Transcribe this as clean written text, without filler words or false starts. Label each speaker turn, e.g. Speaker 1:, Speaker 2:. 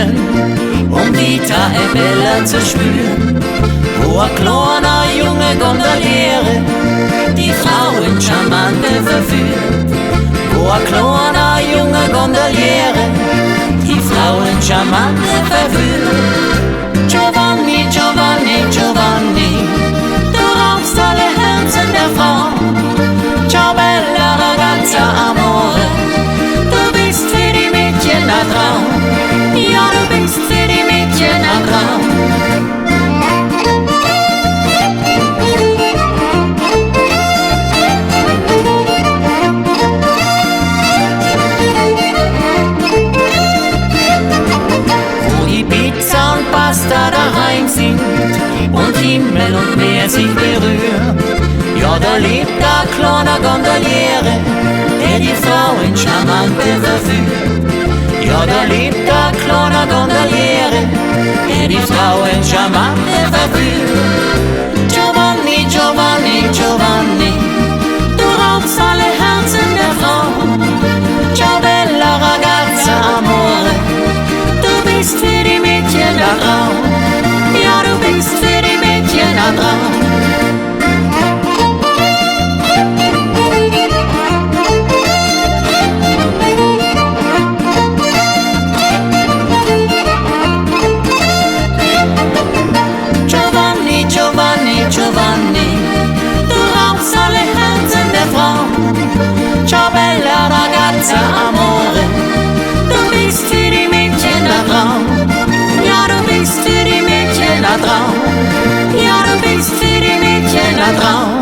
Speaker 1: Bühnen, um Vita e Bella zu spüren. Wo ein kleiner junge Gondoliere die Frauen charmante verführt. Wo ein kleiner junge Gondoliere die Frauen charmante verführt. Giovanni, Giovanni, Giovanni, du raubst alle Herzen der Frau. Ciao bella ragazza amore, du bist für die Mädchen ein Traum. Ja, du bist für die Mädchen ein Traum. Wo die Pizza und Pasta daheim sind und Himmel und Meer sich berühren, ja, da lebt ein kleiner Gondoliere, der die Frauen charmante verführt. Ja, da lebt ein kleiner Gondoliere, der die Frauen charmante verführt. Giovanni, Giovanni, Giovanni, du raubst alle Herzen der Frau. Ciao bella ragazza amore, du bist für die Mädchen ein Traum. Ja, du bist für die Mädchen ein Traum. Giovanni, du raubst alle Herzen der Frau. Ciao bella ragazza amore, du bist für die Mädchen ein Traum. Ja, du bist für die Mädchen ein Traum. Ja, du bist für die Mädchen ein Traum.